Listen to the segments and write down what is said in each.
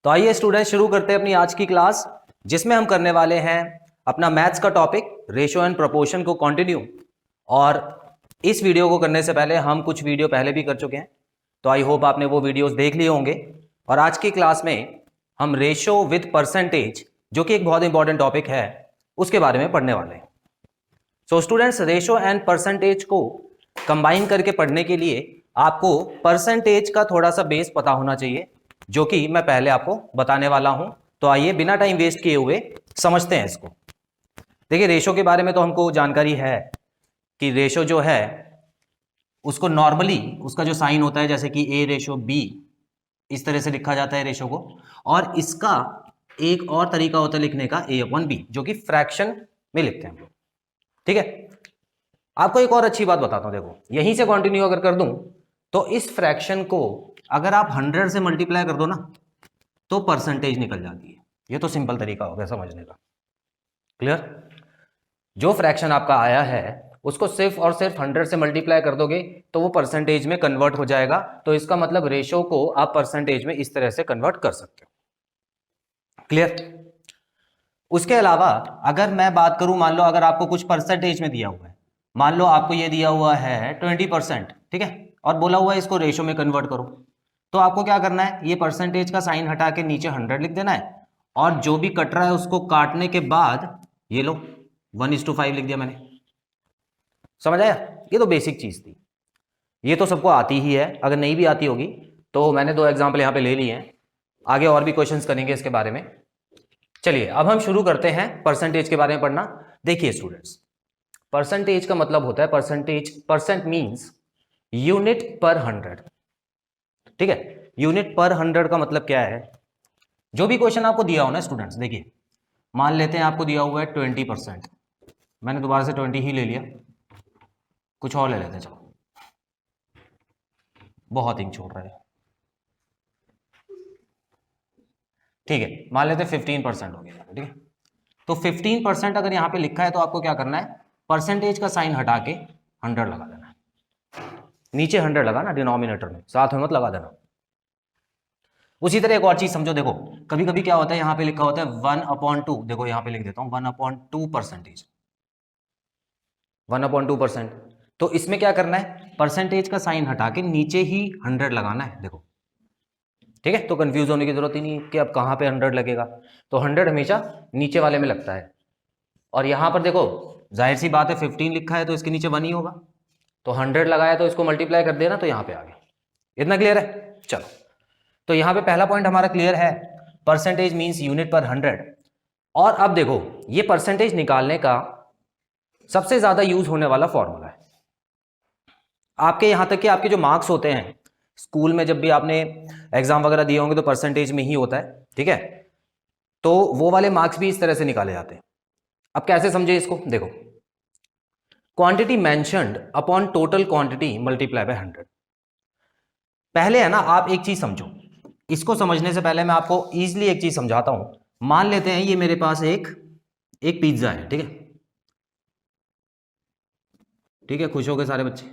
तो आइए स्टूडेंट शुरू करते हैं अपनी आज की क्लास, जिसमें हम करने वाले हैं अपना मैथ्स का टॉपिक रेशियो एंड प्रोपोर्शन को कंटिन्यू। और इस वीडियो को करने से पहले हम कुछ वीडियो पहले भी कर चुके हैं, तो आई होप आपने वो वीडियोस देख लिए होंगे। और आज की क्लास में हम रेशियो विद परसेंटेज, जो कि एक बहुत इंपॉर्टेंट टॉपिक है, उसके बारे में पढ़ने वाले हैं। So students, ratio and percentage को कंबाइन करके पढ़ने के लिए आपको परसेंटेज का थोड़ा सा बेस पता होना चाहिए, जो कि मैं पहले आपको बताने वाला हूं। तो आइए बिना टाइम वेस्ट किए हुए समझते हैं इसको। देखिए, रेशो के बारे में तो हमको जानकारी है कि रेशो जो है उसको नॉर्मली उसका जो साइन होता है, जैसे कि ए रेशो बी, इस तरह से लिखा जाता है रेशो को। और इसका एक और तरीका होता है लिखने का, ए अपॉन बी, जो कि फ्रैक्शन में लिखते हैं हम लोग। ठीक है, आपको एक और अच्छी बात बताता हूं। देखो, यहीं से कंटिन्यू अगर कर दूं तो इस फ्रैक्शन को अगर आप 100 से मल्टीप्लाई कर दो ना, तो परसेंटेज निकल जाती है। ये तो सिंपल तरीका हो गया समझने का। क्लियर? जो फ्रैक्शन आपका आया है उसको सिर्फ और सिर्फ 100 से मल्टीप्लाई कर दोगे तो वो परसेंटेज में कन्वर्ट हो जाएगा। तो इसका मतलब रेशो को आप परसेंटेज में इस तरह से कन्वर्ट कर सकते हो। क्लियर? उसके अलावा अगर मैं बात करूं, मान लो अगर आपको कुछ परसेंटेज में दिया हुआ है, मान लो आपको ये दिया हुआ है 20%, ठीक है, और बोला हुआ है इसको रेशो में कन्वर्ट करो, तो आपको क्या करना है, ये परसेंटेज का साइन हटा के नीचे 100 लिख देना है, और जो भी कट रहा है उसको काटने के बाद ये लो 1:5 लिख दिया मैंने। समझ आया? ये तो बेसिक चीज थी, ये तो सबको आती ही है। अगर नहीं भी आती होगी तो मैंने 2 एग्जाम्पल यहाँ पे ले लिए हैं, आगे और भी क्वेश्चंस करेंगे इसके बारे में। चलिए अब हम शुरू करते हैं परसेंटेज के बारे में पढ़ना। देखिए स्टूडेंट्स, परसेंटेज का मतलब होता है परसेंटेज, परसेंट मींस यूनिट पर 100। ठीक है, यूनिट पर 100 का मतलब क्या है? जो भी क्वेश्चन आपको दिया हो ना स्टूडेंट्स, देखिए मान लेते हैं आपको दिया हुआ है 20%, मैंने दोबारा से 20 ही ले लिया, कुछ और ले लेते हैं। चलो, बहुत इंक छोड़ रहा है। ठीक है, मान लेते हैं 15% हो गया। ठीक है, तो 15% अगर यहाँ पे लिखा है तो आपको क्या करना है, परसेंटेज का साइन हटा के 100 लगा देना है। नीचे 100 लगाना, डिनोमिनेटर में, साथ में मत लगा देना। उसी तरह एक और चीज समझो, देखो कभी कभी क्या होता है, यहाँ पे लिखा होता है 1/2, देखो यहाँ पे लिख देता हूँ 1/2%, 1/2%। तो इसमें क्या करना है, परसेंटेज का साइन हटा के नीचे ही 100 लगाना है। देखो, ठीक है, तो कंफ्यूज होने की जरूरत ही नहीं कि अब कहाँ पे 100 लगेगा। तो 100 हमेशा नीचे वाले में लगता है। और यहाँ पर देखो, जाहिर सी बात है 15 लिखा है तो इसके नीचे 1 ही होगा, तो 100 लगाया तो इसको मल्टीप्लाई कर देना, तो यहाँ पे आ गया। इतना क्लियर है? चलो, तो यहाँ पे पहला पॉइंट हमारा क्लियर है, परसेंटेज मींस यूनिट पर 100। और अब देखो, ये परसेंटेज निकालने का सबसे ज्यादा यूज होने वाला फॉर्मूला है आपके, यहां तक कि आपके जो मार्क्स होते हैं स्कूल में, जब भी आपने एग्जाम वगैरह दिए होंगे तो परसेंटेज में ही होता है। ठीक है, तो वो वाले मार्क्स भी इस तरह से निकाले जाते हैं। अब कैसे समझे इसको? देखो, quantity mentioned upon total quantity multiply by 100। पहले है ना, आप एक चीज समझो, इसको समझने से पहले मैं आपको इजीली एक चीज समझाता हूं। मान लेते हैं ये मेरे पास एक पिज्जा है, ठीक है, ठीक है, खुश हो गए सारे बच्चे।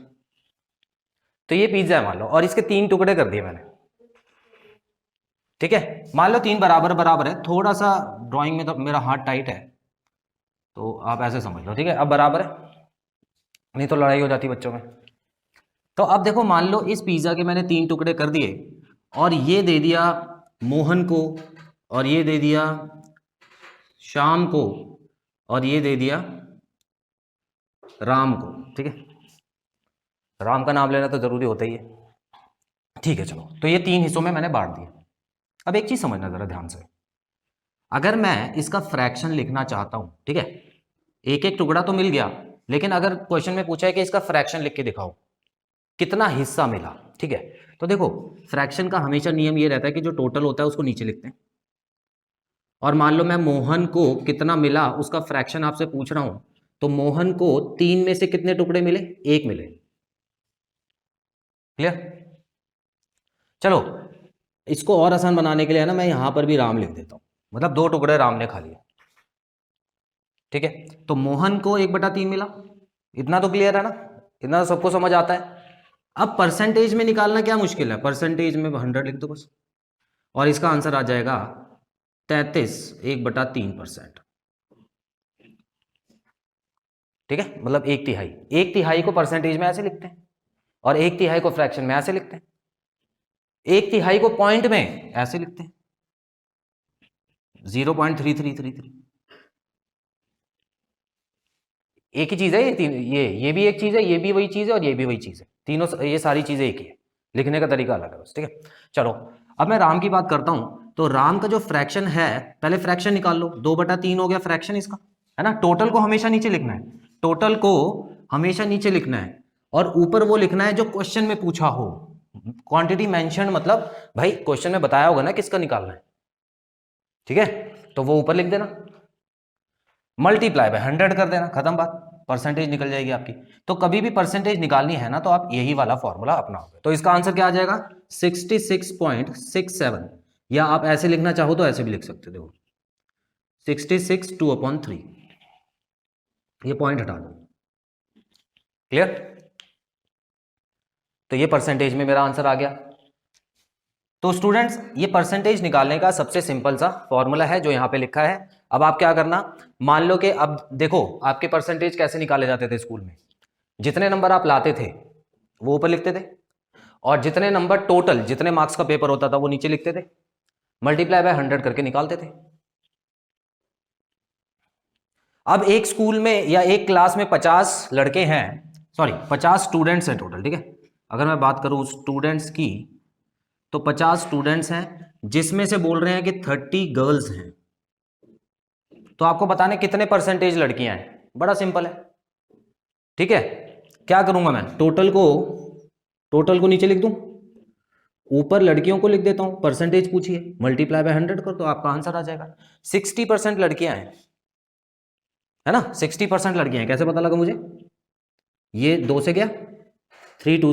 तो ये पिज्जा है मान लो, और इसके 3 टुकड़े कर दिए मैंने। ठीक है, मान लो 3 बराबर बराबर है, थोड़ा सा ड्राइंग में तो मेरा हाथ टाइट है, तो आप ऐसे समझ लो। ठीक है, अब बराबर है, नहीं तो लड़ाई हो जाती बच्चों में। तो अब देखो, मान लो इस पिज्जा के मैंने 3 टुकड़े कर दिए, और ये दे दिया मोहन को, और ये दे दिया श्याम को, और ये दे दिया राम को। ठीक है, राम का नाम लेना तो जरूरी होता ही है। ठीक है, चलो, तो ये 3 हिस्सों में मैंने बांट दिया। अब एक चीज समझना जरा ध्यान से, अगर मैं इसका फ्रैक्शन लिखना चाहता हूं, ठीक है, एक एक टुकड़ा तो मिल गया, लेकिन अगर क्वेश्चन में पूछा है कि इसका फ्रैक्शन लिख के दिखाओ, कितना हिस्सा मिला, ठीक है, तो देखो फ्रैक्शन का हमेशा नियम ये रहता है कि जो टोटल होता है उसको नीचे लिखते हैं। और मान लो मैं मोहन को कितना मिला उसका फ्रैक्शन आपसे पूछ रहा हूं, तो मोहन को 3 में से कितने टुकड़े मिले? 1 मिले। क्लियर? चलो, इसको और आसान बनाने के लिए है ना, मैं यहां पर भी राम लिख देता हूं, मतलब 2 टुकड़े राम ने खा लिए। ठीक है, तो मोहन को 1/3 मिला। इतना तो क्लियर है ना, इतना तो सबको समझ आता है। अब परसेंटेज में निकालना क्या मुश्किल है, परसेंटेज में 100 लिख दो बस। और इसका आंसर आ जाएगा 33 1/3%। ठीक है, मतलब 1/3। 1/3 को परसेंटेज में ऐसे लिखते हैं और 1/3 को फ्रैक्शन में ऐसे लिखते हैं, 1/3 को पॉइंट में ऐसे लिखते हैं 0.3333। एक ही चीज है ये तीन, ये भी एक चीज है, ये भी वही चीज है और ये भी वही चीज है, तीनों ये सारी चीजें एक ही है, लिखने का तरीका अलग है बस। ठीक है, चलो अब मैं राम की बात करता हूं। तो राम का जो फ्रैक्शन है, पहले फ्रैक्शन निकाल लो, 2/3 हो गया फ्रैक्शन इसका, है ना। टोटल को हमेशा नीचे लिखना है, टोटल को हमेशा नीचे लिखना है और ऊपर वो लिखना है जो क्वेश्चन में पूछा हो। क्वांटिटी मेंशन मतलब भाई क्वेश्चन में बताया होगा ना किसका निकालना है, ठीक है, तो वो ऊपर लिख देना, मल्टीप्लाई बाय 100 कर देना, खत्म बात, परसेंटेज निकल जाएगी आपकी। तो कभी भी परसेंटेज निकालनी है ना तो आप यही वाला फॉर्मूला अपनाओगे। तो इसका आंसर क्या आ जाएगा 66.67, या आप ऐसे लिखना चाहो तो ऐसे भी लिख सकते हो, 66 2/3, ये पॉइंट हटा दो। क्लियर, तो ये परसेंटेज में मेरा आंसर आ गया। तो स्टूडेंट्स ये परसेंटेज निकालने का सबसे सिंपल सा फॉर्मूला है जो यहां पे लिखा है। अब आप क्या करना, मान लो कि अब देखो आपके परसेंटेज कैसे निकाले जाते थे स्कूल में, जितने नंबर आप लाते थे वो ऊपर लिखते थे और जितने नंबर टोटल जितने मार्क्स का पेपर होता था वो नीचे लिखते थे, मल्टीप्लाई बाय 100 करके निकालते थे। अब एक स्कूल में या एक क्लास में 50 लड़के हैं, सॉरी 50 स्टूडेंट्स हैं टोटल, ठीक है। अगर मैं बात करूं स्टूडेंट्स की तो 50 स्टूडेंट्स हैं जिसमें से बोल रहे हैं कि 30 गर्ल्स हैं। तो आपको बताने कितने परसेंटेज लड़कियां हैं, बड़ा सिंपल है, ठीक है। क्या करूंगा मैं, टोटल को नीचे लिख दूं, ऊपर लड़कियों को लिख देता हूं, परसेंटेज पूछिए, मल्टीप्लाई बाय 100 कर दो, आपका आंसर आ जाएगा। 60% लड़कियां हैं, है ना, 60% लड़कियां हैं। कैसे पता लगा मुझे, ये 2 से गया, 3 2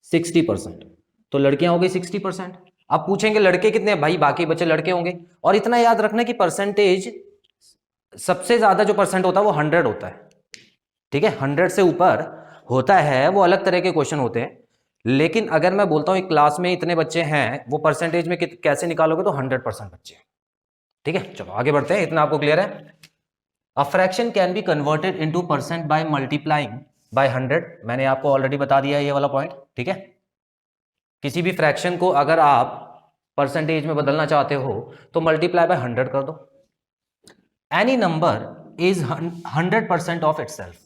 60%, तो लड़कियां हो गई 60%। अब पूछेंगे लड़के कितने, भाई बाकी बच्चे लड़के होंगे। और इतना याद रखना कि परसेंटेज सबसे ज्यादा जो परसेंट होता है वो 100 होता है, ठीक है। 100 से ऊपर होता है वो अलग तरह के क्वेश्चन होते हैं, लेकिन अगर मैं बोलता हूं एक क्लास में इतने बच्चे हैं, वो परसेंटेज में कैसे निकालोगे, तो 100% बच्चे, ठीक है। चलो आगे बढ़ते हैं, इतना आपको क्लियर है। A fraction can be converted into percent by multiplying by 100, मैंने आपको ऑलरेडी बता दिया है ये वाला पॉइंट, ठीक है। किसी भी फ्रैक्शन को अगर आप परसेंटेज में बदलना चाहते हो तो मल्टीप्लाई बाय 100 कर दो। Any number is 100% of itself,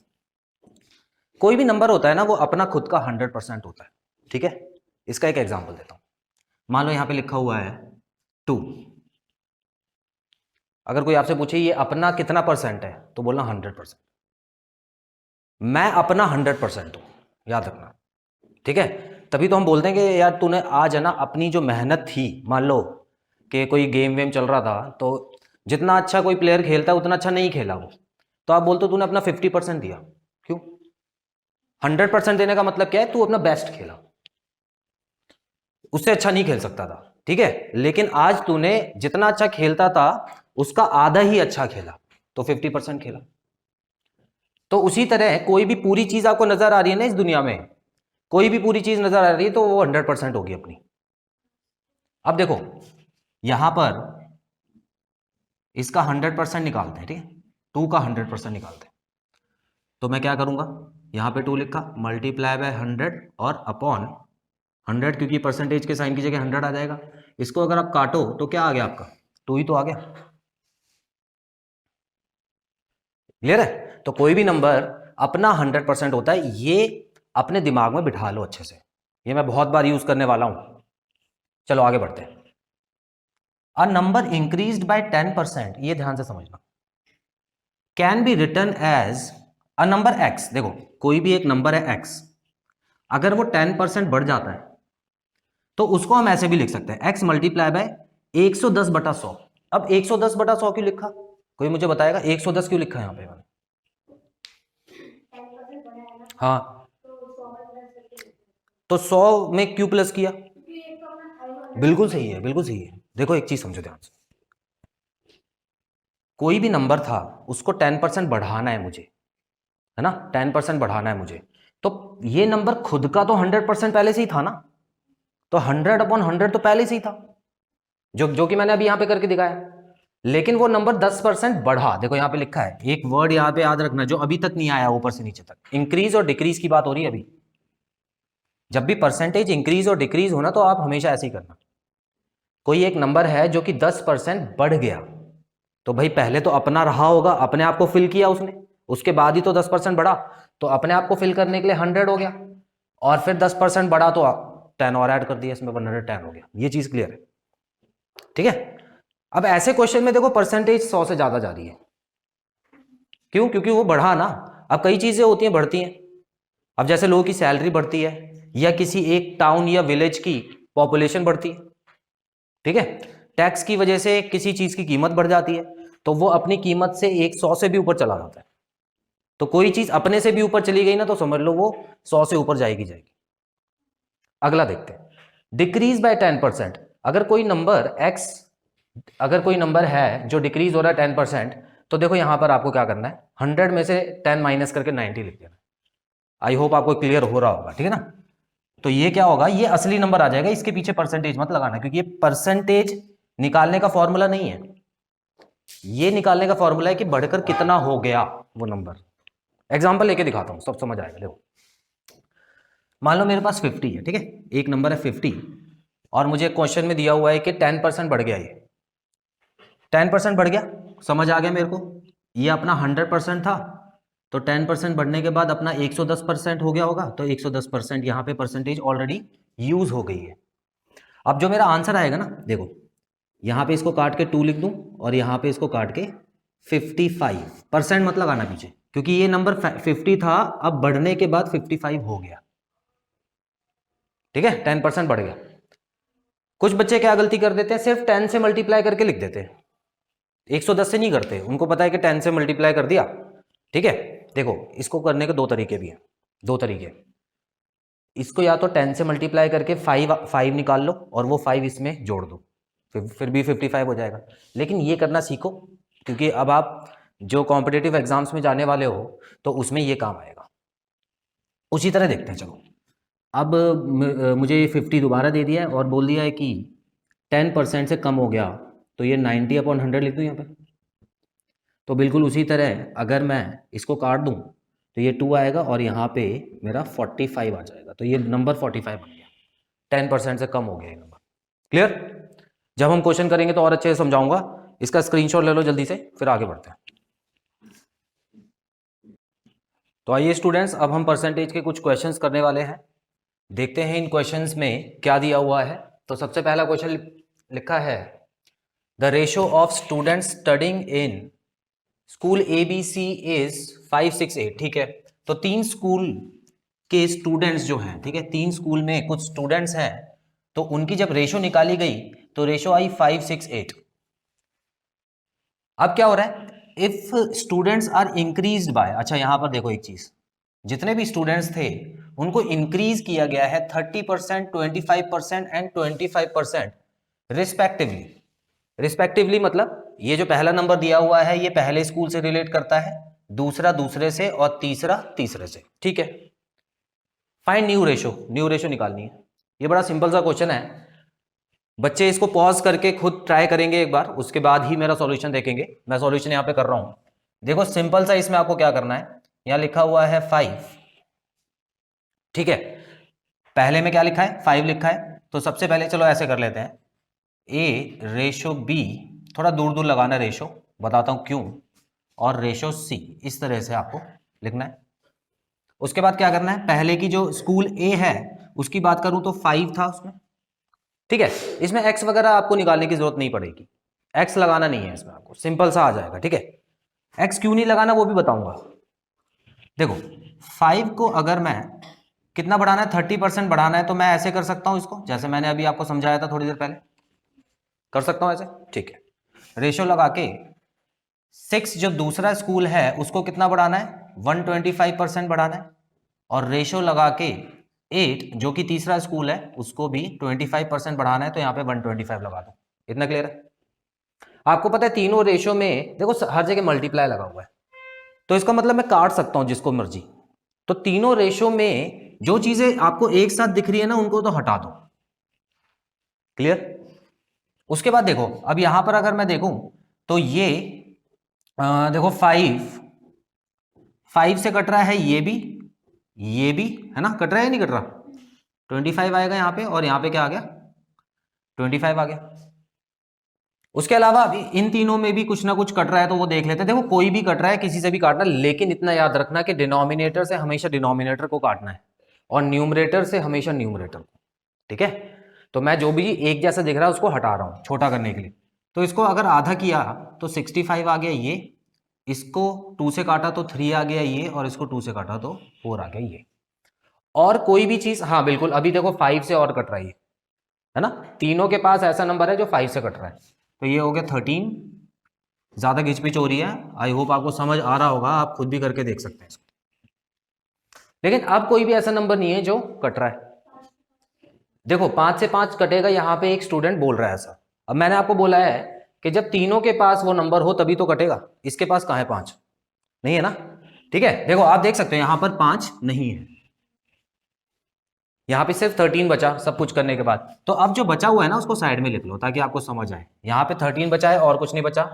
कोई भी नंबर होता है ना वो अपना खुद का 100% होता है, ठीक है। इसका एक एग्जांपल देता हूं, मान लो यहां पे लिखा हुआ है 2, अगर कोई आपसे पूछे ये अपना कितना परसेंट है तो बोलना 100%। मैं अपना 100% हूं, याद रखना, ठीक है। तभी तो हम बोलते हैं कि यार तूने आज है ना अपनी जो मेहनत थी, मान लो कि कोई गेम वेम चल रहा था तो जितना अच्छा कोई प्लेयर खेलता है उतना अच्छा नहीं खेला वो, तो आप बोलते हो तूने अपना 50% दिया, क्यों, 100% देने का मतलब क्या है, तू अपना बेस्ट खेला, उससे अच्छा नहीं खेल सकता था, ठीक है। लेकिन आज तूने जितना अच्छा खेलता था उसका आधा ही अच्छा खेला, तो 50% खेला। तो उसी तरह कोई भी पूरी चीज आपको नजर आ रही है ना इस दुनिया में, कोई भी पूरी चीज नजर आ रही है तो वो 100% होगी अपनी। अब देखो यहां पर इसका 100% निकालते हैं, ठीक है, 2 का 100% निकालते हैं। तो मैं क्या करूंगा, यहां पे 2 लिखा, मल्टीप्लाई बाय 100 और अपॉन 100, क्योंकि परसेंटेज के साइन की जगह 100 आ जाएगा। इसको अगर आप काटो तो क्या आ गया आपका, 2 ही तो आ गया। क्लियर है, तो कोई भी नंबर अपना 100% होता है, ये अपने दिमाग में बिठा लो अच्छे से, ये मैं बहुत बार यूज करने वाला हूं। चलो आगे बढ़ते हैं। अ नंबर इंक्रीज्ड बाय 10%, ये ध्यान से समझना, can be written as a number x. देखो कोई भी एक नंबर है एक्स, अगर वो 10% बढ़ जाता है तो उसको हम ऐसे भी लिख सकते हैं, एक्स मल्टीप्लाई बाय 110/100। अब 110/100 क्यों लिखा, कोई मुझे बताएगा 110 क्यों लिखा है यहां पे मैंने, हाँ तो 100 में क्यों प्लस किया, बिल्कुल सही है, बिल्कुल सही है। देखो एक चीज समझो ध्यान से, कोई भी नंबर था उसको 10% बढ़ाना है मुझे, है ना, 10% बढ़ाना है मुझे, तो ये नंबर खुद का तो 100% पहले से ही था ना, तो 100/100 तो पहले से ही था, जो कि मैंने अभी यहां पे करके दिखाया, लेकिन वो नंबर 10% बढ़ा। देखो यहां पे लिखा है, एक वर्ड यहां पे याद रखना जो अभी तक नहीं आया ऊपर से नीचे तक, इंक्रीज और डिक्रीज की बात हो रही है अभी। जब भी परसेंटेज इंक्रीज और डिक्रीज होना तो आप हमेशा ऐसे ही करना। कोई एक नंबर है जो कि 10% बढ़ गया, तो भाई पहले तो अपना रहा होगा, अपने आप को फिल किया उसने, उसके बाद ही तो 10% बढ़ा, तो अपने आप को फिल करने के लिए 100 हो गया, और फिर 10% बढ़ा तो 10 और ऐड कर दिया इसमें, 110 हो गया। ये चीज क्लियर है, ठीक है। अब ऐसे क्वेश्चन में देखो परसेंटेज 100 से ज्यादा जा रही है, क्यों? क्योंकि वो बढ़ा ना। अब कई चीजें होती हैं बढ़ती हैं, अब जैसे लोगों की सैलरी बढ़ती है, या किसी एक टाउन या विलेज की पॉपुलेशन बढ़ती है, ठीक है। टैक्स की वजह से किसी चीज की कीमत बढ़ जाती है, तो वो अपनी कीमत से 100 से भी ऊपर चला जाता है। तो कोई चीज अपने से भी ऊपर चली गई ना, तो समझ लो वो 100 से ऊपर जाएगी। अगला देखते हैं, डिक्रीज बाय 10%। अगर कोई नंबर x, अगर कोई नंबर है जो डिक्रीज हो रहा है 10%, तो देखो यहां पर आपको क्या करना है, 100 में से 10 माइनस करके 90 लिख देना। आई होप आपको क्लियर हो रहा होगा, ठीक है ना। तो ये क्या होगा, ये असली नंबर आ जाएगा, इसके पीछे परसेंटेज मत लगाना, क्योंकि ये परसेंटेज निकालने का फॉर्मूला नहीं है, ये निकालने का फॉर्मूला है कि बढ़कर कितना हो गया वो नंबर। एग्जाम्पल लेके दिखाता हूं, सब समझ आएगा। देखो मान लो मेरे पास 50 है, ठीक है, एक नंबर है 50, और मुझे क्वेश्चन में दिया हुआ है कि 10% बढ़ गया, ये 10% बढ़ गया, समझ आ गया मेरे को। ये अपना 100% था, तो 10% बढ़ने के बाद अपना 110% हो गया होगा, तो 110% यहाँ पे परसेंटेज ऑलरेडी यूज हो गई है। अब जो मेरा आंसर आएगा ना, देखो यहाँ पे इसको काट के 2 लिख दूं, और यहाँ पे इसको काट के 55%, मत लगाना पीछे, क्योंकि ये नंबर 50 था, अब बढ़ने के बाद 55 हो गया, ठीक है, 10% बढ़ गया। कुछ बच्चे क्या गलती कर देते हैं, सिर्फ 10 से मल्टीप्लाई करके लिख देते हैं, 110 से नहीं करते। उनको पता है कि 10 से मल्टीप्लाई कर दिया, ठीक है। देखो इसको करने के दो तरीके भी हैं, दो तरीके। इसको या तो 10 से मल्टीप्लाई करके 5 निकाल लो, और वो 5 इसमें जोड़ दो, फिर भी 55 हो जाएगा। लेकिन ये करना सीखो, क्योंकि अब आप जो कॉम्पिटिटिव एग्जाम्स में जाने वाले हो, तो उसमें ये काम आएगा। उसी तरह देखते हैं, चलो। अब मुझे ये 50 दोबारा दे दिया है, और बोल दिया है कि 10% से कम हो गया, तो ये 90/100 लिख दूँ यहाँ पे। तो बिल्कुल उसी तरह अगर मैं इसको काट दूं, तो ये 2 आएगा, और यहाँ पे मेरा 45 आ जाएगा, तो ये नंबर 45 बन गया, 10% से कम हो गया ये नंबर। क्लियर? जब हम क्वेश्चन करेंगे तो और अच्छे से समझाऊंगा, इसका स्क्रीनशॉट ले लो जल्दी से, फिर आगे बढ़ते हैं। तो आइए स्टूडेंट्स, अब हम परसेंटेज के कुछ क्वेश्चंस करने वाले हैं। देखते हैं इन क्वेश्चंस में क्या दिया हुआ है। तो सबसे पहला क्वेश्चन लिखा है, the ratio of students studying in school ABC is 568, ठीक है। तो 3 स्कूल के स्टूडेंट्स जो हैं, ठीक है, 3 स्कूल में कुछ स्टूडेंट्स हैं, तो उनकी जब रेशो निकाली गई तो रेशो आई 568। अब क्या हो रहा है, if students are increased by, अच्छा यहां पर देखो एक चीज, जितने भी स्टूडेंट्स थे उनको इंक्रीज किया गया है 30%, 25% एंड 25% रिस्पेक्टिवली। रिस्पेक्टिवली मतलब ये जो पहला नंबर दिया हुआ है ये पहले स्कूल से रिलेट करता है, दूसरा दूसरे से, और तीसरा तीसरे से, ठीक है। Find new ratio, new ratio निकालनी है। ये बड़ा सिंपल सा क्वेश्चन है, बच्चे इसको पॉज करके खुद ट्राई करेंगे एक बार, उसके बाद ही मेरा सॉल्यूशन देखेंगे। मैं सॉल्यूशन यहाँ पे कर रहा हूं, देखो सिंपल सा, इसमें आपको क्या करना है, यहाँ लिखा हुआ है 5, ठीक है। पहले में क्या लिखा है, 5 लिखा है, तो सबसे पहले चलो ऐसे कर लेते हैं, A रेशो B, थोड़ा दूर दूर लगाना रेशो, बताता हूं क्यों, और रेशो C, इस तरह से आपको लिखना है। उसके बाद क्या करना है, पहले की जो स्कूल A है उसकी बात करूं तो 5 था उसमें, ठीक है। इसमें x वगैरह आपको निकालने की जरूरत नहीं पड़ेगी, x लगाना नहीं है इसमें, आपको सिंपल सा आ जाएगा, ठीक है। x क्यों नहीं लगाना वो भी बताऊंगा। देखो 5 को अगर मैं कितना बढ़ाना है, 30% बढ़ाना है, तो मैं ऐसे कर सकता हूं इसको, जैसे मैंने अभी आपको समझाया था थोड़ी देर पहले, कर सकता हूं ऐसे, ठीक है। रेशो लगा के 6 जो दूसरा स्कूल है उसको कितना बढ़ाना है, 125% बढ़ाना है, और रेशो लगा के 8 जो कि तीसरा स्कूल है उसको भी 25% बढ़ाना है, तो यहाँ पे 125 लगा दो। इतना क्लियर है? आपको पता है तीनों रेशो में देखो हर जगह मल्टीप्लाई लगा हुआ है, तो इसका मतलब मैं काट सकता हूं जिसको मर्जी। तो तीनों रेशो में जो चीजें आपको एक साथ दिख रही है ना, उनको तो हटा दो, क्लियर? उसके बाद देखो, अब यहां पर अगर मैं देखूं तो ये देखो 5 से कट रहा है, ये भी है ना, कट रहा है नहीं कट रहा, 25 आएगा यहाँ पे, और यहाँ पे क्या आ गया, 25 आ गया। उसके अलावा अभी इन तीनों में भी कुछ ना कुछ कट रहा है, तो वो देख लेते हैं। देखो कोई भी कट रहा है, किसी से भी काटना, लेकिन इतना याद रखना कि डिनोमिनेटर से हमेशा डिनोमिनेटर को काटना है और न्यूमरेटर से हमेशा न्यूमरेटर को, ठीक है? तो मैं जो भी एक जैसा दिख रहा है उसको हटा रहा हूं छोटा करने के लिए। तो इसको अगर आधा किया तो 65 आ गया ये, इसको 2 से काटा तो 3 आ गया ये, और इसको 2 से काटा तो 4 आ गया ये। और कोई भी चीज, हाँ बिल्कुल, अभी देखो 5 से और कट रहा है ना, तीनों के पास ऐसा नंबर है जो 5 से कट रहा है, तो ये हो गया 13। ज्यादा घिचपिच हो रही है, आई होप आपको समझ आ रहा होगा, आप खुद भी करके देख सकते हैं इसको। लेकिन अब कोई भी ऐसा नंबर नहीं है जो कट रहा है। देखो 5 से 5 कटेगा, यहां पे एक स्टूडेंट बोल रहा है ऐसा। अब मैंने आपको बोला है कि जब तीनों के पास वो नंबर हो तभी तो कटेगा, इसके पास कहां है 5, नहीं है ना, ठीक है? देखो आप देख सकते हो यहां पर 5 नहीं है, यहां पे सिर्फ 13 बचा सब कुछ करने के बाद। तो अब जो बचा हुआ है ना उसको साइड में लिख लो ताकि आपको समझ आए। यहां पे 13 बचा है और कुछ नहीं बचा,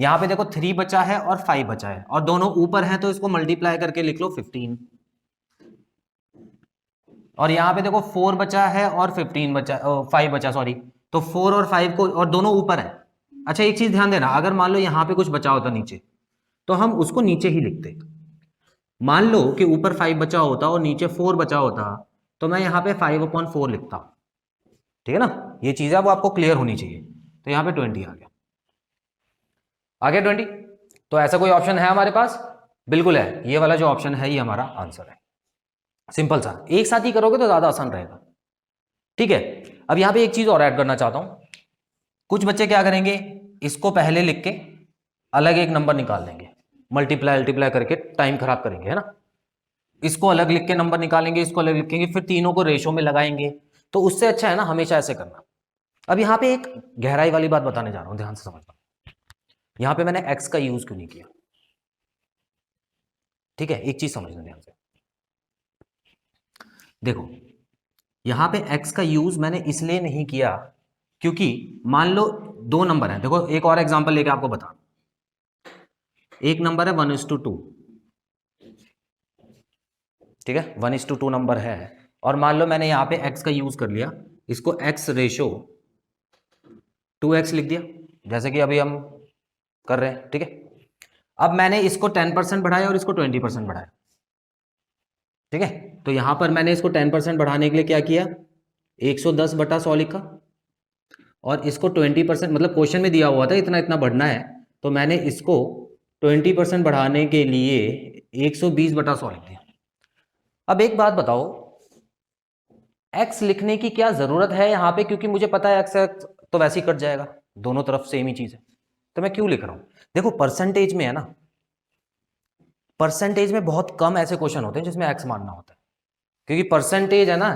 यहां पे देखो 3 बचा है और 5 बचा है, और दोनों ऊपर हैं तो इसको मल्टीप्लाई करके लिख लो 15। और यहाँ पे देखो 4 बचा है और 15 बचा, 5 बचा सॉरी, तो 4 और 5 को, और दोनों ऊपर है। अच्छा एक चीज ध्यान देना, अगर मान लो यहाँ पे कुछ बचा होता नीचे तो हम उसको नीचे ही लिखते। मान लो कि ऊपर 5 बचा होता और नीचे 4 बचा होता, तो मैं यहाँ पे 5/4 लिखता, ठीक है ना? ये चीज है वो आपको क्लियर होनी चाहिए। तो यहाँ पे 20 आ गया 20। तो ऐसा कोई ऑप्शन है हमारे पास? बिल्कुल है, ये वाला जो ऑप्शन है ये हमारा आंसर है। सिंपल सा, एक साथ ही करोगे तो ज्यादा आसान रहेगा, ठीक है? अब यहां पे एक चीज और ऐड करना चाहता हूं। कुछ बच्चे क्या करेंगे, इसको पहले लिख के अलग एक नंबर निकाल लेंगे, मल्टीप्लाई अल्टीप्लाई करके टाइम खराब करेंगे, है ना? इसको अलग लिख के नंबर निकालेंगे, इसको अलग लिखेंगे, फिर तीनों को रेशो में लगाएंगे। तो उससे अच्छा है ना हमेशा ऐसे करना। अब यहां पे एक गहराई वाली बात बताने जा रहा हूं, ध्यान से समझना। यहां पे मैंने एक्स का यूज क्यों नहीं किया, ठीक है? एक चीज समझना ध्यान से। देखो यहां पे x का यूज मैंने इसलिए नहीं किया क्योंकि मान लो दो नंबर हैं। देखो एक और एग्जांपल लेके आपको बता, एक नंबर है 1:2, ठीक है? 1:2 नंबर है, और मान लो मैंने यहां पे x का यूज कर लिया, इसको x रेशो 2x लिख दिया, जैसे कि अभी हम कर रहे हैं, ठीक है? अब मैंने इसको 10% बढ़ाया और इसको 20% बढ़ाया, ठीक है? तो यहां पर मैंने इसको 10% बढ़ाने के लिए क्या किया, 110/100 लिखा, और इसको 20%, मतलब क्वेश्चन में दिया हुआ था इतना इतना बढ़ना है, तो मैंने इसको 20% बढ़ाने के लिए 120/100 लिख दिया। अब एक बात बताओ, x लिखने की क्या जरूरत है यहां पे, क्योंकि मुझे पता है x तो वैसे ही कट जाएगा, दोनों तरफ सेम ही चीज है, तो मैं क्यों लिख रहा हूं? देखो परसेंटेज में है ना, परसेंटेज में बहुत कम ऐसे क्वेश्चन होते हैं जिसमें x मानना होता है, क्योंकि परसेंटेज है ना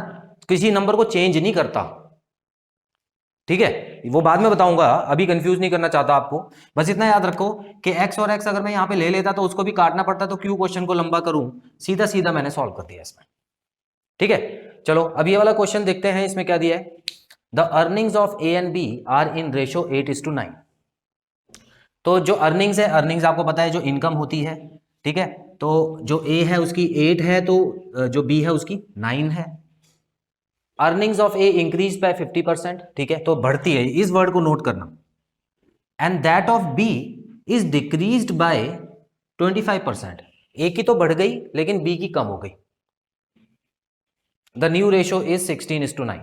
किसी नंबर को चेंज नहीं करता, ठीक है? वो बाद में बताऊंगा, अभी कंफ्यूज नहीं करना चाहता आपको। बस इतना याद रखो कि x और x अगर मैं यहां पे ले लेता तो उसको भी काटना पड़ता, तो क्यों क्वेश्चन को लंबा करूं, सीधा सीधा मैंने सॉल्व कर दिया इसमें, ठीक है? चलो अब ये वाला क्वेश्चन देखते हैं, इसमें क्या दिया है, the earnings of A and B are in ratio 8:9। तो जो अर्निंग्स है, अर्निंग्स आपको पता है जो इनकम होती है, ठीक है? तो जो ए है उसकी 8 है, तो जो बी है उसकी 9 है। Earnings of A increase by 50%, ठीक है? तो बढ़ती है, इस वर्ड को नोट करना। And that of B is decreased by 25%, A की तो बढ़ गई लेकिन बी की कम हो गई। द न्यू रेशो इज 16:9,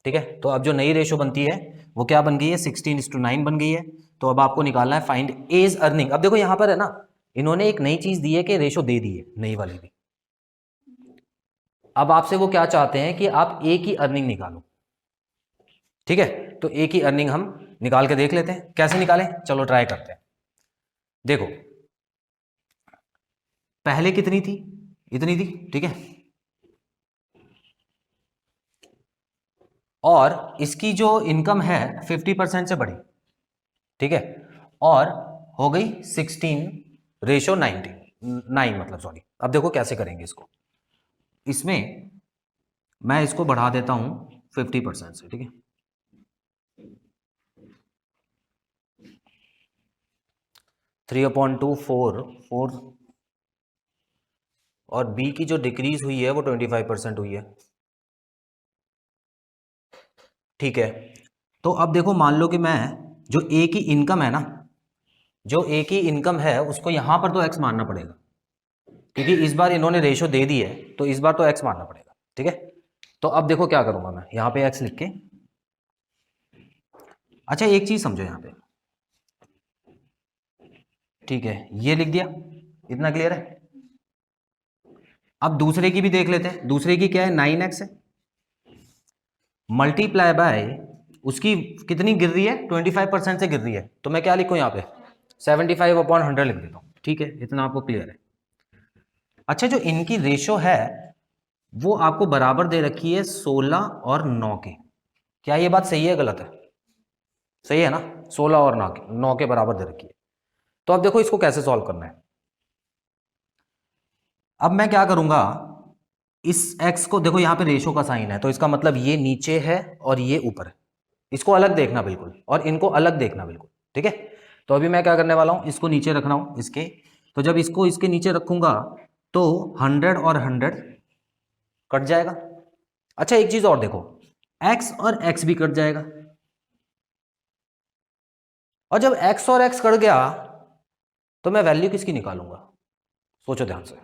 ठीक है? तो अब जो नई रेशो बनती है वो क्या बन गई है, 16:9 बन गई है। तो अब आपको निकालना है फाइंड एज अर्निंग। अब देखो यहां पर है ना, इन्होंने एक नई चीज दी है कि रेशो दे दी है, नई वाली भी। अब आपसे वो क्या चाहते हैं कि आप ए की अर्निंग निकालो, ठीक है? तो ए की अर्निंग हम निकाल के देख लेते हैं, कैसे निकालें, चलो ट्राई करते हैं। देखो पहले कितनी थी, इतनी थी, ठीक है? और इसकी जो इनकम है 50% से बढ़ी, ठीक है? और हो गई 16:9, मतलब सॉरी। अब देखो कैसे करेंगे इसको, इसमें मैं इसको बढ़ा देता हूं 50% से, ठीक है? 3/2 4 और बी की जो डिक्रीज हुई है वो 25% हुई है। ठीक है, तो अब देखो मान लो कि मैं जो ए की इनकम है ना, जो ए की इनकम है उसको यहां पर तो एक्स मानना पड़ेगा, क्योंकि इस बार इन्होंने रेशो दे दी है तो इस बार तो एक्स मानना पड़ेगा। ठीक है, तो अब देखो क्या करूंगा मैं यहां पे एक्स लिख के। अच्छा एक चीज समझो यहां पे, ठीक है ये लिख दिया, इतना क्लियर है। अब दूसरे की भी देख लेते हैं, दूसरे की क्या है 9x है, मल्टीप्लाई बाय उसकी कितनी गिर रही है 25% से गिर रही है, तो मैं क्या लिखूं यहाँ पे 75/100 लिख देता हूँ। ठीक है, इतना आपको क्लियर है। अच्छा जो इनकी रेशो है वो आपको बराबर दे रखी है 16 और 9 के, क्या ये बात सही है गलत है? सही है ना, 16 और 9 के बराबर दे रखी है। तो अब देखो इसको कैसे सॉल्व करना है। अब मैं क्या करूंगा, इस x को देखो यहां पे रेशो का साइन है तो इसका मतलब ये नीचे है और ये ऊपर है, इसको अलग देखना बिल्कुल और इनको अलग देखना बिल्कुल। ठीक है, तो अभी मैं क्या करने वाला हूं, इसको नीचे रख रहा हूं इसके, तो जब इसको इसके नीचे रखूंगा तो 100 और 100 कट जाएगा। अच्छा एक चीज और देखो, x और x भी कट जाएगा, और जब x और x कट गया तो मैं वैल्यू किसकी निकालूंगा, सोचो ध्यान से।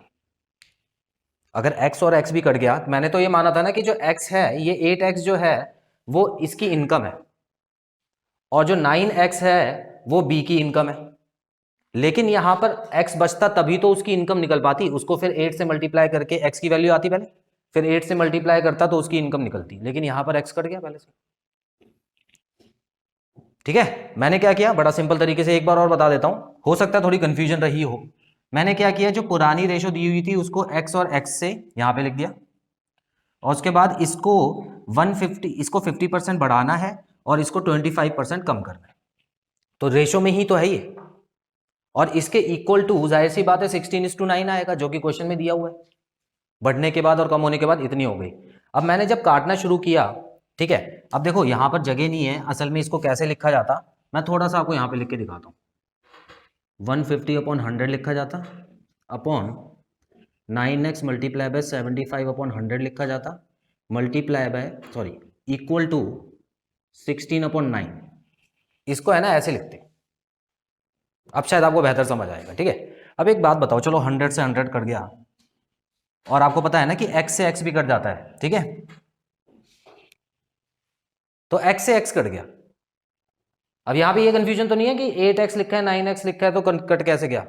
अगर x और x भी कट गया, मैंने तो ये माना था ना कि जो x है ये 8x जो है वो इसकी इनकम है, और जो 9x है वो b की इनकम है। लेकिन यहां पर x बचता तभी तो उसकी इनकम निकल पाती, उसको फिर 8 से मल्टीप्लाई करके x की वैल्यू आती पहले, फिर 8 से मल्टीप्लाई करता तो उसकी इनकम निकलती, लेकिन यहां पर x कट गया पहले से। ठीक है, मैंने क्या किया बड़ा सिंपल तरीके से एक बार और बता देता हूं, हो सकता है थोड़ी कंफ्यूजन रही हो। मैंने क्या किया, जो पुरानी रेशो दी हुई थी उसको x और x से यहां पे लिख दिया, और उसके बाद इसको 150, इसको 50% बढ़ाना है और इसको 25% कम करना है, तो रेशो में ही तो है ये, और इसके इक्वल टू जाहिर सी बात है 16:9 आएगा जो कि क्वेश्चन में दिया हुआ है। बढ़ने के बाद और कम होने के बाद इतनी हो गई। अब मैंने जब काटना शुरू किया, ठीक है, अब देखो यहां पर जगह नहीं है असल में, इसको कैसे लिखा जाता मैं थोड़ा सा आपको यहां पे लिख के दिखाता हूं। 150/100 लिखा जाता अपॉन 9x मल्टीप्लाई बाय 75/100 लिखा जाता, multiply by sorry equal to 16/9, इसको है ना ऐसे लिखते। अब शायद आपको बेहतर समझ आएगा। ठीक है, अब एक बात बताओ, चलो 100 से 100 कट गया, और आपको पता है ना कि x से x भी कट जाता है। ठीक है, तो x से x कट गया। अब यहां पे ये कंफ्यूजन तो नहीं है कि 8x लिखा है 9x लिखा है तो कट कैसे गया।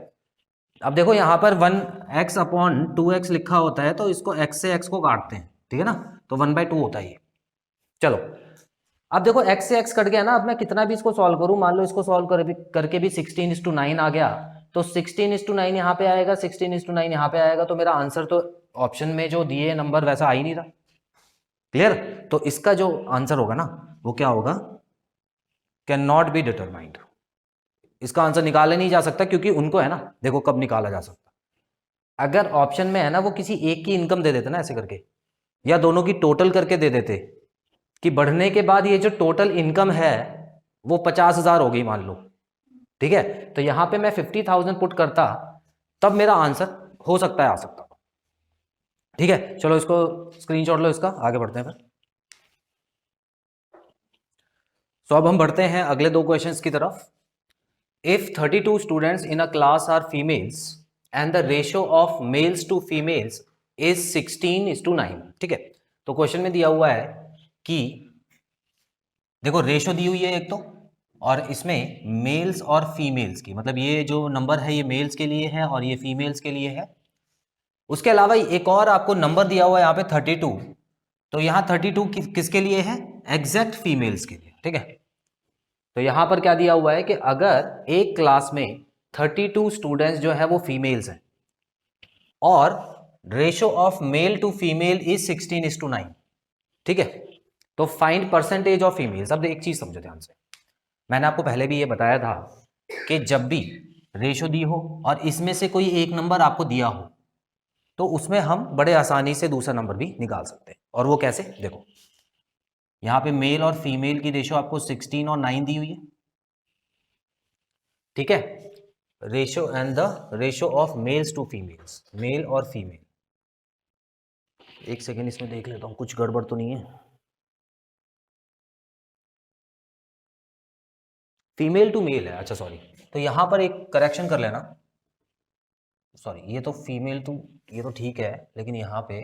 अब देखो यहां पर 1x/2x लिखा होता है तो इसको x से x को काटते हैं, ठीक है ना, तो 1/2 होता है ये। चलो अब देखो x से x कट गया ना, अब मैं कितना भी इसको सॉल्व करूं, मान लो इसको सॉल्व करके भी 16:9 आ गया, तो 16:9 यहाँ पे आएगा, 16:9 यहाँ पे आएगा, तो मेरा आंसर तो ऑप्शन में जो दिए नंबर वैसा आ ही नहीं रहा। क्लियर, तो इसका जो आंसर होगा ना वो क्या होगा, कैन नॉट बी डिटरमाइंड, इसका आंसर निकाला नहीं जा सकता, क्योंकि उनको है ना देखो कब निकाला जा सकता, अगर ऑप्शन में है ना वो किसी एक की इनकम दे देते ना ऐसे करके, या दोनों की टोटल करके दे देते कि बढ़ने के बाद ये जो टोटल इनकम है वो 50,000 हो गई मान लो। ठीक है, तो यहां पे मैं 50,000 पुट करता तब मेरा आंसर हो सकता है आ सकता। ठीक है, चलो इसको स्क्रीनशॉट लो, इसका आगे बढ़ते हैं फिर। तो अब हम बढ़ते हैं अगले दो क्वेश्चंस की तरफ। If 32 students in a class are females and the ratio of males to females is 16:9। ठीक है, तो क्वेश्चन में दिया हुआ है कि देखो रेशो दी हुई है एक तो, और इसमें मेल्स और फीमेल्स की, मतलब ये जो नंबर है ये मेल्स के लिए है और ये फीमेल्स के लिए है। उसके अलावा एक और आपको नंबर दिया हुआ है यहाँ पे 32, तो यहाँ 32 किसके लिए है, एग्जैक्ट फीमेल्स के लिए। ठीक है, तो यहां पर क्या दिया हुआ है कि अगर एक क्लास में 32 स्टूडेंट्स जो है वो फीमेल्स हैं और ratio of male to female is 16:9। ठीक है, तो फाइंड परसेंटेज ऑफ फीमेल्स। अब एक चीज समझो ध्यान से, मैंने आपको पहले भी ये बताया था कि जब भी रेशो दी हो और इसमें से कोई एक नंबर आपको दिया हो तो उसमें हम बड़े आसानी से दूसरा नंबर भी निकाल सकते हैं। और वो कैसे, देखो यहां पे मेल और फीमेल की रेशो आपको 16 और 9 दी हुई है। ठीक है, ratio and the ratio of males to females, male और फीमेल। एक सेकेंड इसमें देख लेता हूँ कुछ गड़बड़ तो नहीं है। फीमेल टू मेल है, अच्छा सॉरी, तो यहां पर एक करेक्शन कर लेना, सॉरी ये तो फीमेल टू, ये तो ठीक है, लेकिन यहाँ पे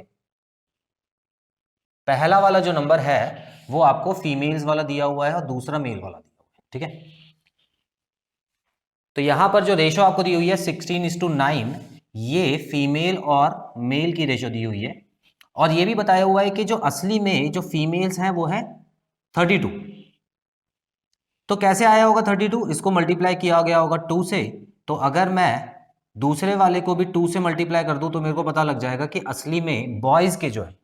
पहला वाला जो नंबर है वो आपको फीमेल्स वाला दिया हुआ है और दूसरा मेल वाला दिया हुआ है, ठीक है। तो यहां पर जो रेशो आपको दी हुई है 16:9, ये फीमेल और मेल की रेशो दी हुई है, और ये भी बताया हुआ है कि जो असली में जो फीमेल्स हैं वो है 32। तो कैसे आया होगा 32? इसको मल्टीप्लाई किया गया होगा 2 से, तो अगर मैं दूसरे वाले को भी 2 से मल्टीप्लाई कर दूं तो मेरे को पता लग जाएगा कि असली में बॉयज के जो है,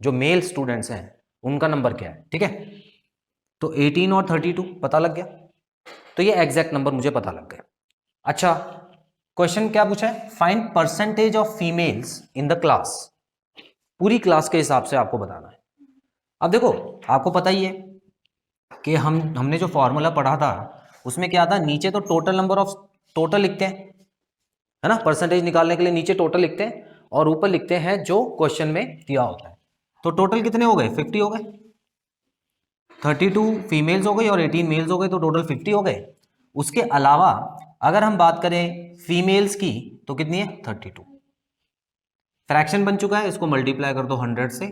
जो मेल स्टूडेंट्स हैं उनका नंबर क्या है, ठीक है। तो 18 और 32 पता लग गया, तो ये एग्जैक्ट नंबर मुझे पता लग गया। अच्छा, क्वेश्चन क्या पूछा है? Find percentage of females in the class. पूरी क्लास के हिसाब से आपको बताना है। अब देखो, आपको पता ही है कि हमने जो फॉर्मूला पढ़ा था उसमें क्या था, नीचे तो टोटल नंबर ऑफ टोटल लिखते हैं, है ना, परसेंटेज निकालने के लिए नीचे टोटल लिखते हैं और ऊपर लिखते हैं जो क्वेश्चन में दिया होता है। तो टोटल कितने हो गए? 50 हो गए। 32 फीमेल्स हो गई और 18 मेल्स हो गए, तो टोटल 50 हो गए। उसके अलावा अगर हम बात करें फीमेल्स की तो कितनी है? 32। फ्रैक्शन बन चुका है, इसको मल्टीप्लाई कर दो 100 से,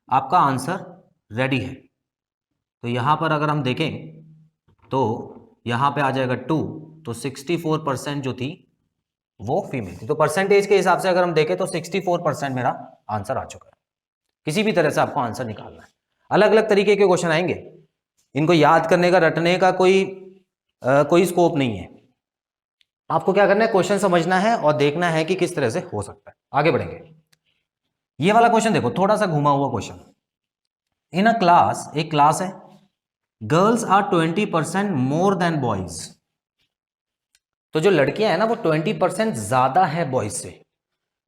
आपका आंसर रेडी है। तो यहां पर अगर हम देखें तो यहां पे आ जाएगा 2, तो 64% जो थी वो फीमेल थी। तो परसेंटेज के हिसाब से अगर हम देखें तो 64% मेरा आंसर आ चुका है। किसी भी तरह से आपको आंसर निकालना है। अलग अलग तरीके के क्वेश्चन आएंगे, इनको याद करने का, रटने का कोई स्कोप नहीं है। आपको क्या करना है, क्वेश्चन समझना है और देखना है कि किस तरह से हो सकता है। आगे बढ़ेंगे। ये वाला क्वेश्चन देखो, थोड़ा सा घुमा हुआ क्वेश्चन। इन अ क्लास, एक क्लास है, girls are 20% more than boys. तो जो लड़कियां हैं ना वो 20% ज्यादा है बॉयज से,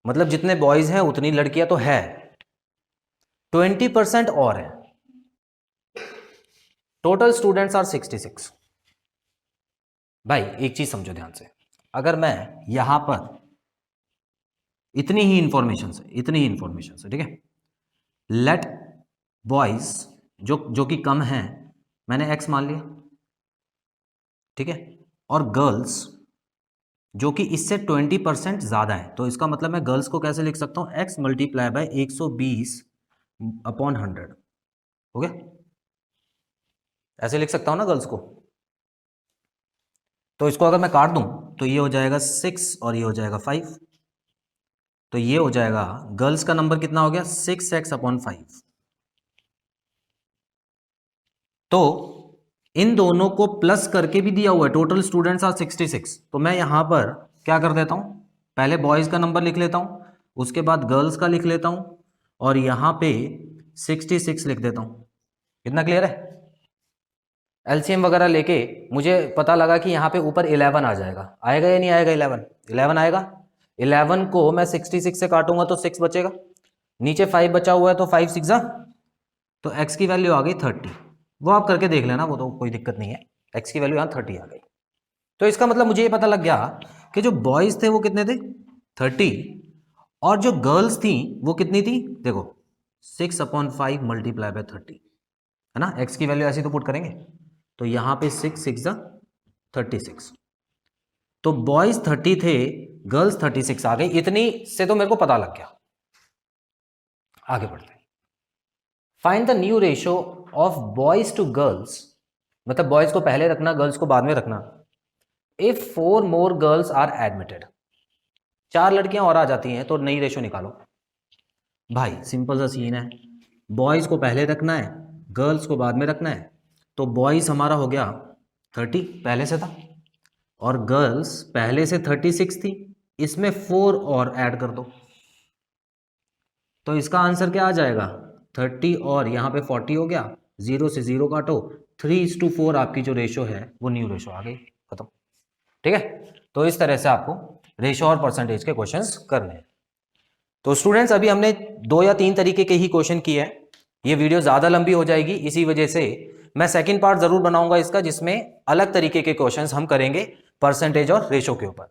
मतलब जितने बॉयज हैं उतनी लड़कियां तो है, 20% और है। Total students are 66। भाई एक चीज समझो ध्यान से, अगर मैं यहां पर इतनी ही इंफॉर्मेशन से, ठीक है, लेट बॉयज जो कि कम है, मैंने x मान लिया, ठीक है, और गर्ल्स जो कि इससे 20% ज्यादा है, तो इसका मतलब मैं गर्ल्स को कैसे लिख सकता हूं, x मल्टीप्लाई बाय 120/100, हो गया। ऐसे लिख सकता हूं ना गर्ल्स को। तो इसको अगर मैं काट दूं तो ये हो जाएगा 6 और ये हो जाएगा 5, तो ये हो जाएगा गर्ल्स का नंबर कितना हो गया, 6x/5। तो इन दोनों को प्लस करके भी दिया हुआ है, टोटल स्टूडेंट्स आर 66। तो मैं यहां पर क्या कर देता हूं, पहले बॉयज का नंबर लिख लेता हूं, उसके बाद गर्ल्स का लिख लेता हूं, और यहां पे 66 लिख देता हूं। कितना क्लियर है? एलसीएम वगैरह लेके मुझे पता लगा कि यहाँ पे ऊपर 11 आ जाएगा, आएगा या नहीं आएगा? 11 आएगा। 11 को मैं 66 से काटूंगा तो 6 बचेगा, नीचे 5 बचा हुआ है, तो 5 6 तो x की वैल्यू आ गई 30। वो आप करके देख लेना, वो तो कोई दिक्कत नहीं है, x की वैल्यू यहाँ 30 आ गई। तो इसका मतलब मुझे ये पता लग गया कि जो बॉयज थे वो कितने थे, 30, और जो गर्ल्स थी वो कितनी थी, देखो 6/5 मल्टीप्लाई बाय 30, है ना, x की वैल्यू ऐसी तो पुट करेंगे, तो यहां पे 6 6 36, तो बॉयज 30 थे, गर्ल्स 36 आ गई। इतनी से तो मेरे को पता लग गया। आगे बढ़ते हैं। Find the new ratio of boys to girls, मतलब बॉयज को पहले रखना, गर्ल्स को बाद में रखना, if 4 more girls are admitted. 4 लड़कियां और आ जाती हैं तो नई रेशियो निकालो। भाई सिंपल सा सीन है, बॉयज को पहले रखना है, गर्ल्स को बाद में रखना है। तो बॉयज हमारा हो गया 30 पहले से था, और गर्ल्स पहले से 36 थी, इसमें 4 और ऐड कर दो, तो इसका आंसर क्या आ जाएगा, 30 और यहाँ पे 40 हो गया, 0 से 0 काटो, 3:4 आपकी जो रेशो है वो न्यू रेशो आ गई, खत्म। ठीक है, तो इस तरह से आपको रेशो और परसेंटेज के क्वेश्चंस करने हैं। तो स्टूडेंट्स अभी हमने 2 या 3 तरीके के ही क्वेश्चन किए हैं, ये वीडियो ज़्यादा लंबी हो जाएगी, इसी वजह से मैं सेकंड पार्ट ज़रूर बनाऊंगा इसका, जिसमें अलग तरीके के क्वेश्चंस हम करेंगे परसेंटेज और रेशो के ऊपर।